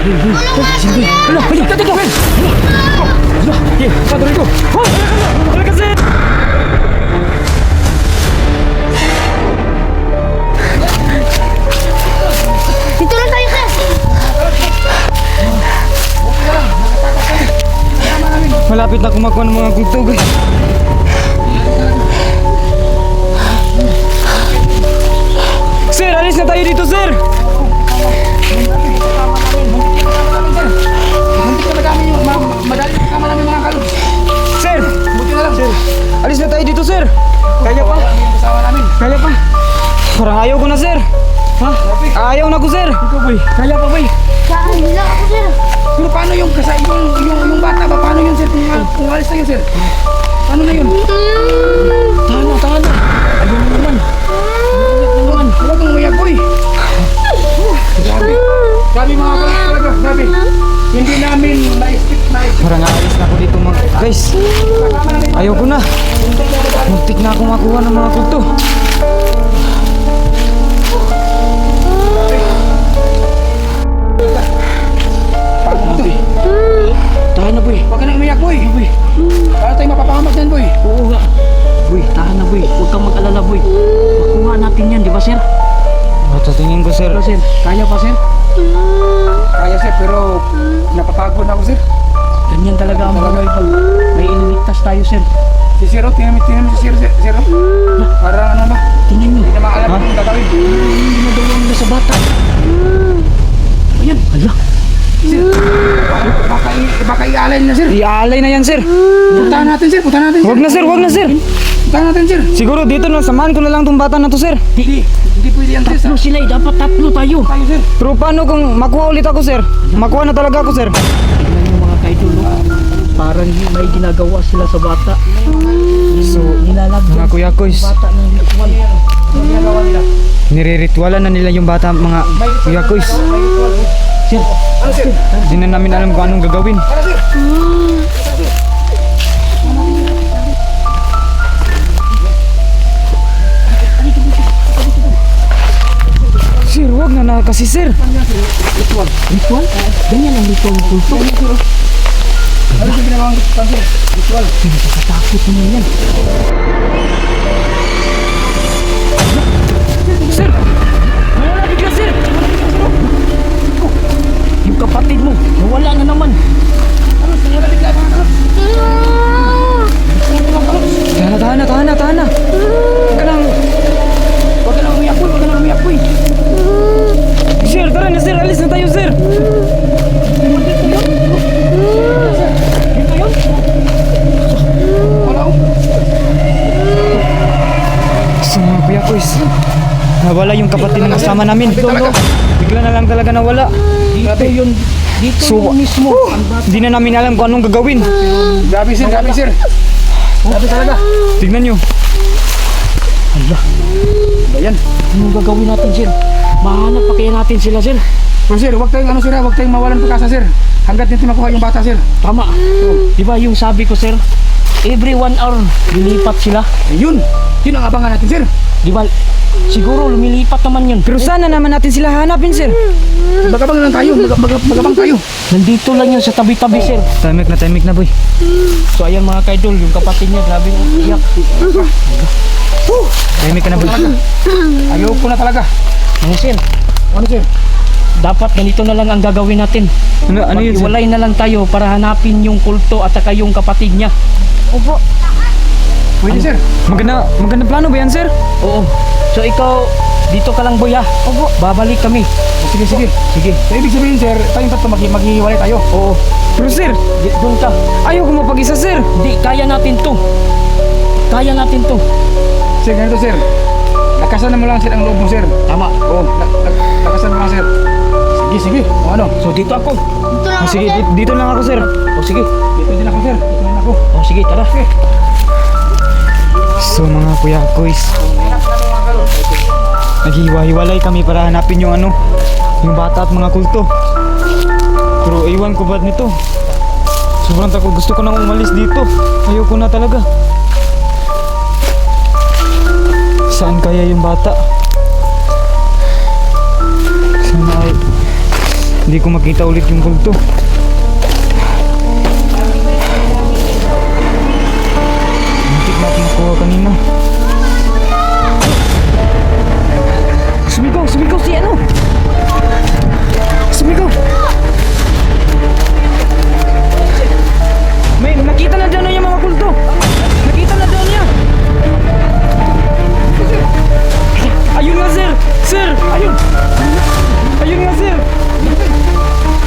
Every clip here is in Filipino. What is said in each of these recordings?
Sini, hala, balik ka, teka. Hala, tuloy ko. Hala kasi. Dito lang tayo, sir. Malapit na kumakuha ng mga kulto, guys. Sir, alis na tayo dito, sir. Sir, sir, alis na tayo dito, sir. Kaya pa. Kaya pa. Parang ayaw ko na, sir. Ha? Ayaw na ko, sir. Ikaw, boy. Kaya pa, boy. Saan? Bila ako, sir. Pero paano yung yung bata ba? Paano yun, sir? Kung alis na yun, sir? Paano na yun? Tahan na. Ayaw na naman. Huwag kang umiyak, boy. Grabe. Grabe mga kalap talaga. Grabe. Hindi namin na-expect. Parang aalis na ako dito, mga guys. Ayaw ko na. Muntik na ako makuha ng mga kulto. Tahan na, boy. Huwag ka na umiyak, boy. Para tayo mapapahamak yan, boy. Oo nga. Boy, tahan na boy. Huwag kang mag-alala boy. Makuha natin yan, di ba sir? Tingin ko, sir. Pero, sir, kaya pa, sir? Kaya, sir, pero napapagod na ako, sir. Ganyan talaga ang buhay pag may iniligtas tayo sir. Si Sir, tingnan mo si Sir. Parang ano ba? Tingnan nyo. Hindi na maalam kung gagawin. Ginagawa nila sa bata. Ayan. Hala. Sir, baka ialay na, sir. Iaalay na yan, sir. Puntahan natin, sir. Huwag na, sir. Puntahan natin, sir. Siguro dito na, samahan ko na lang tong bata na to, sir. Hindi pwede yan, sir. Tatlo sila eh. Dapat tatlo tayo. Tayo, sir. Pero paano kung makuha ulit ako, sir? Makuha na talaga ako, sir. Tingnan nyo mga kaidol. Parang may ginagawa sila sa bata. So, Nilalagyan mga kuya koys, bata ng ritual. Ginagawa nila. niriritualan na nila yung bata, mga kuya koys. Sir, Ano, sir? Hindi na namin alam kung anong gagawin. Ano, sir? Sir, huwag na kasi, sir. ritual? Ganyan ang ritual ng kulto. Ano yung ginagawa ng sir? Ritual. Takot mo yan. Sir! Wala bigla, sir! Yung kapatid mo, nawala na naman. Ano, sir? Wala bigla mga kalap. Tahan na. Huwag ka na umiyak, boy. Sir, tara na, sir. Alis na tayo, sir. Wala, oh. So, mga kuya koys, nawala yung kapatid na kasama namin. Bigla na lang talaga nawala. Dito yun. Dito So, yun mismo. Ang bata. Hindi na namin alam kung anong gagawin. Grabe, sir. Grabe talaga. Tignan nyo. Ayan. Anong gagawin natin sir? Mahanap pa kaya natin sila sir? Pero sir, huwag tayong mawalan pag-asa, sir. Hanggat hindi makuha yung bata, sir. Tama. Di ba yung sabi ko sir? Every 1 hour, lilipat sila. Yun ang abangan natin, sir. Di ba? Siguro lumilipat naman yun. Pero sana naman natin sila hanapin, sir. Magabang lang tayo, magabang tayo. Nandito lang yun sa tabi-tabi sir. Tahimik na, boy. So ayan mga kaidol, yung kapatid niya, grabe yung iyak. Tahimik ka na, boy. Ayoko na talaga. Ano sir? Ano, sir? Dapat ganito na lang ang gagawin natin. Ano yun, sir? Mag-iwalay na lang tayo para hanapin yung kulto at saka yung kapatid niya. Opo. Pwede, sir. Maganda plano ba yan, sir? Oo. So ikaw, dito ka lang boy ha. Opo. Babalik kami. Sige. Sige. So, ibig sabihin, sir, tayong tatlo maghihiwalay tayo. Oo. Pero, sir, Doon ka. ayaw ko mapag-isa, sir. Hindi, kaya natin to. Kaya natin to. Sir, ganito, sir. Lakasan mo lang, sir, ang loob mo, sir. Tama. Oo, lakasan mo lang, sir. Sige. O ano? So dito ako. Dito lang ako, Sige, sir. dito lang ako, sir. O sige. Dito din ako, sir. Dito din ako. O sige, tara. So, mga kuya koys, naghiwa-hiwalay kami para hanapin yung yung bata at mga kulto. Pero iwan ko ba't nito? Sobrang takot, gusto ko nang umalis dito. Ayoko na talaga. Saan kaya yung bata? Sana ay Hindi ko makita ulit yung kulto. Muntik natin nakuha kanina. Sumigaw si ano? Sumigaw! May nakita na dyan yung mga kulto. Nakita na dyan niya. Ayun nga sir. Sir, ayun. Ayun nga sir.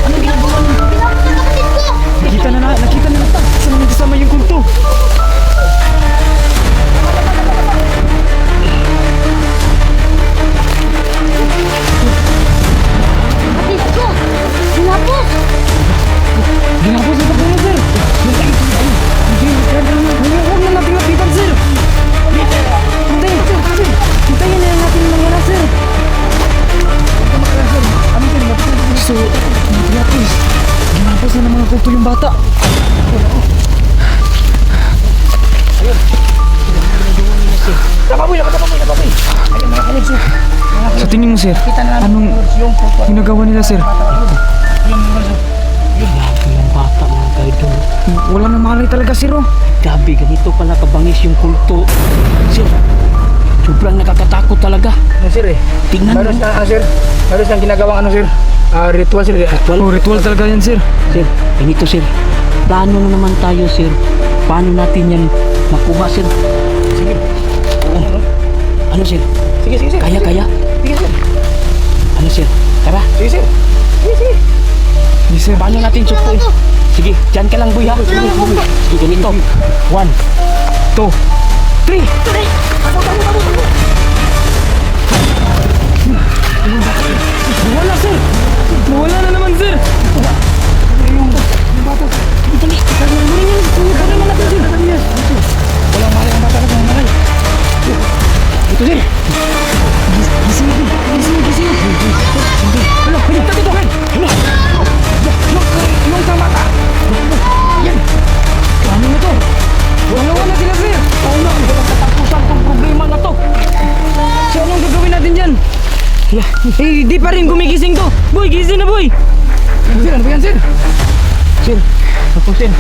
Ano ginagawa niyo? Pinapos na kapatid ko! Nakita na nata. Saan naman kasama yung kulto? Kapatid ko! Pinapos! Ginapos na tayo sir. Huwag na natin lapitan sir. Hintayin na natin yung mga sir. So, lapis. Ginapos na ng mga kulto yung bata. Napaboy. Ayun, mga kalib, sir. Sa tingin mo sir, Kita na namin anong yung kulto. ginagawa nila sir? Yung sir. Yung bata mga kaidol. Wala nang malay talaga sir oh. Gabi, ganito pala kabangis yung kulto. Sir, sobrang nakakatakot talaga. Ano, sir eh? Tingnan Meron mo. na, sir. Meron siyang ginagawang ano, sir? Ritual, sir. Oh, ritual talaga yan sir. Sir, ganito sir. Plano na naman tayo sir. Paano natin yan makuha sir? Sige. Ano sir? Sige, sir. Kaya? Sige, sir. Ano sir? Tara. Sige, sir. Sige. Yes sir. Paano natin sukuin? Sige, dyan ka lang boy ha. Sige, ganito. 1, 2, 3. Wala sir. Wala na naman sir. Walang malay ang bata na walang malay. Ito, sir. Gising. Ano? Pinagtat ito, Ken. Ano? Yung sa mata. Yan. Ano na to? Wala sila sir. Paano ang katapusan tong problema na to? So anong gagawin natin dyan? Eh, di pa rin gumigising to. Boy, gising na boy. Sir, ano ba yan, sir? Sir, tapusin.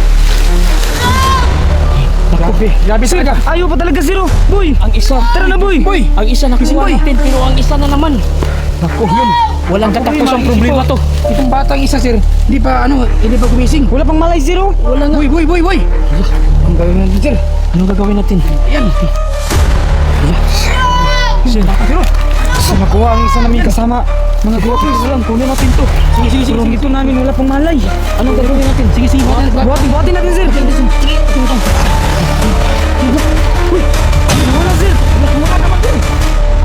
Grabe talaga. Ayaw pa talaga sir oh. Boy, Ang isa. tara na boy. Boy. Ang isa Gising, nakuha boy. natin pero ang isa na naman. Naku, yun. Walang katapusang problema to. Itong batang isa, sir. Hindi pa gumising. Wala pang malay sir oh. Wala nga. Boy. Ang gawin natin, sir. Ano gagawin natin? Ayan. Sir, So nakuha ang isa namin kasama. Mga guwapis lang, kunin natin to. Sige. Pero ito namin wala pang malay. anong gagawin natin? Sige, Buhatin natin sir. Uy, wala sir. Wala naman sir.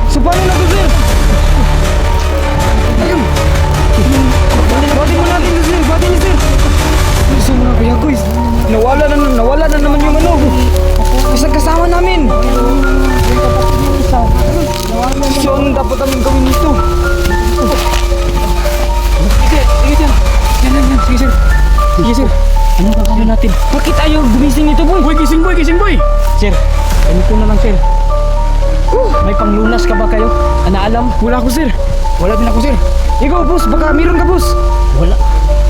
So paano na to sir? Ayun. Buhatin mo natin to sir. Buhatin niyo sir. So mga kaya guys, nawala na naman yung ano. Isang kasama namin. So anong dapat namin gawin nito? Sige, sir. Yan. Sige, sir. Anong gagawin natin? Bakit ayaw gumising ito boy? Boy, gising, boy. Sir, ganito na lang sir. May panglunas ka ba kayo? Anaalam? Wala ako sir. Wala din ako, sir. Ikaw boss, baka meron ka boss.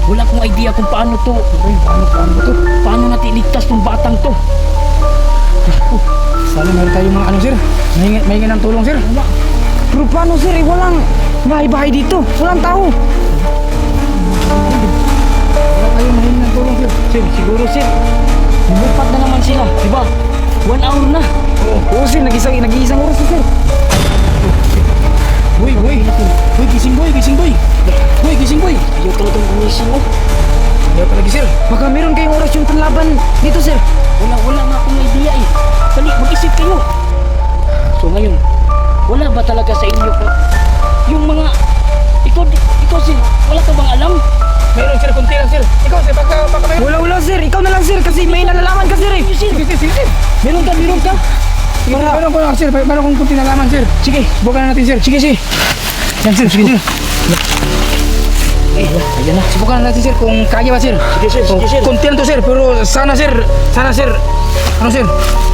Wala akong idea kung paano to. Paano ba to? Paano natin iligtas tong batang to? Sana meron tayong mga ano, sir. Mahingi ng tulong, sir. Pero paano sir? Walang bahay-bahay dito. Walang tao. Wala tayong mahingi ng tulong, sir. Sir, siguro sir. Lumipat na naman sila, di ba? 1 hour na. Oo sir, nag-iisang oras na sir. Boy, gising, boy. Boy, gising, boy. Ayaw talagang gumising oh. Ayaw talaga, sir. Baka meron kayong oras yung panlaban dito sir. Wala nga akong idea eh. Dali, mag-isip kayo. So ngayon, wala ba talaga sa inyo ko? Yung mga, ikaw sir, wala ka bang alam? Meron, sir. Kunti lang, sir. Ikaw, sir. Baka meron. Wala sir, ikaw na lang sir kasi may nalalaman ka sir eh. Sige, sir. Meron ka? Meron ko lang, sir. Meron kong kunti nalaman, sir. Sige, Subukan na natin, sir. Sige. Yan, sir. Sige, sir. ayan na. Subukan na natin, sir. Kung kaya ba, sir. Sige sir. Kunti lang to, sir. Pero sana, sir. Ano, sir?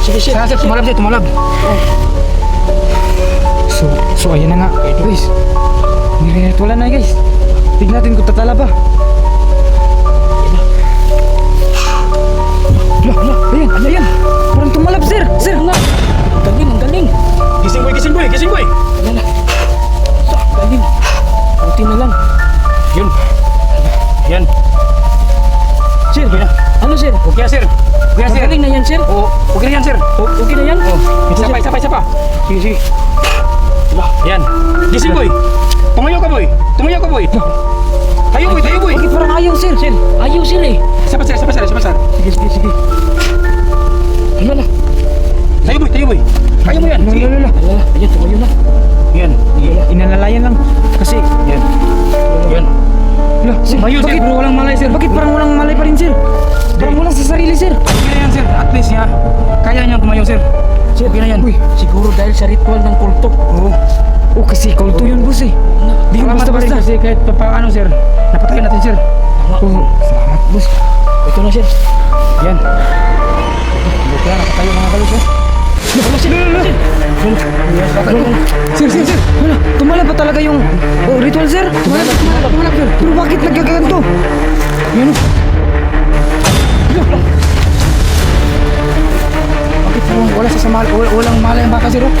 Sige sir. Sana, sir. Tumalab. So ayan na nga guys. Wala na guys. Tignan natin kung tatala ba. Ayan, ayan. Parang tumalab, sir. Sir, Nga. Ang galing, ang galing. Gising boy, gising boy, gising boy. Yan na. So, ang galing. Buti na lang. Yun. Yan. Sir, ano sir? Okay sir. Okay Ang sir. galing na yan sir. Oh, okay na yan sir. Okay na yan? Isa pa, isa pa, isa pa. Sige, sige. Yan. Gising boy. Tumayo ka boy. Tumayo ka boy. Tayo boy, tayo boy. bakit parang ayaw, sir? Sir, ayaw sir eh. Isa pa sir, isa pa sir, isa pa sir. Sige, sige, sige. Ano na? Tayo boy, tayo boy. Kaya mo yan. Sige. Lala. Alala, ayan, tumayo na. Yan. Inalalayan lang. Kasi, Yan. Yan. Lah, sir, Tumayo sir, bakit? bro, walang malay sir. Bakit parang walang malay pa rin, sir? Parang wala sa sarili, sir. Okay na yan sir. At least ya. Kaya niyang tumayo sir. Sir, Okay na yan. Uy, siguro dahil sa ritual ng kulto. Oo. Oh, kasi kulto yun, boss eh. Di yun Salamat pa rin basta-basta. kasi kahit paano sir. Napatayin natin sir. Tama. Salamat boss. Ito na sir. Yan. Buti na nakatayo mga kalos sir. Wala sir. Sir, sir, sir. Wala, tumalab pa talaga yung ritual, sir. Tumalab, sir. Pero bakit nagkaganto? Yan o. Bakit parang wala sa walang malay ang bata sir oh?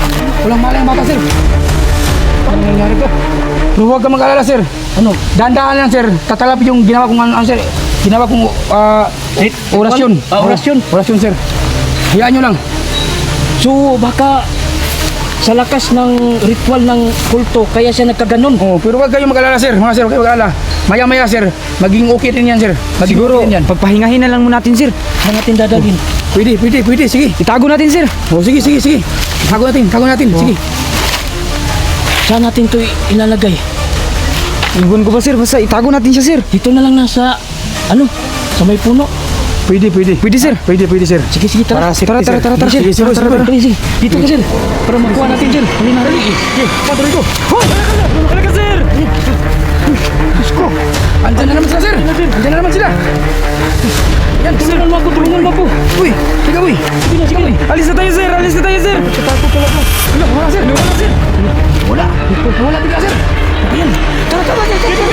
Walang malay ang bata sir. Ano nangyari to? Pero huwag ka mag-alala sir. Ano? Dahan-dahan lang sir. Tatalap yung ginawa kong ano sir. Ginawa kong orasyon. Orasyon? Orasyon sir. Hayaan nyo lang. So, baka sa lakas ng ritual ng kulto, kaya siya nagkaganon. Oh, pero huwag kayong mag-alala sir. Mga sir, huwag kayong mag-alala. Maya-maya sir. Maging okay din yan sir. Maging Siguro, okay din yan. pagpahingahin na lang muna natin, sir. Saan natin dadalhin? Pwede. Sige. Itago natin, sir. Oh, sige. Tago natin. Sige. Saan natin ito ilalagay? Iwan ko ba, sir? Basta itago natin siya, sir. Dito na lang nasa, sa may puno. Pwede. Pwede, sir. Pwede sir. Sige, sige, tara. Tara, sir. Sige, sir. Tara. Sige. Dito ka, sir. Para makuha natin, sir. Halina, halina. Padre ko. Talaga, sir. Andyan na naman sila sir. Andyan na naman sila. Yan, tulungan mo ako. Uy, sige boy. Sige. Alis na tayo, sir. Wala sir. Wala bigla sir. Ayan. Tara.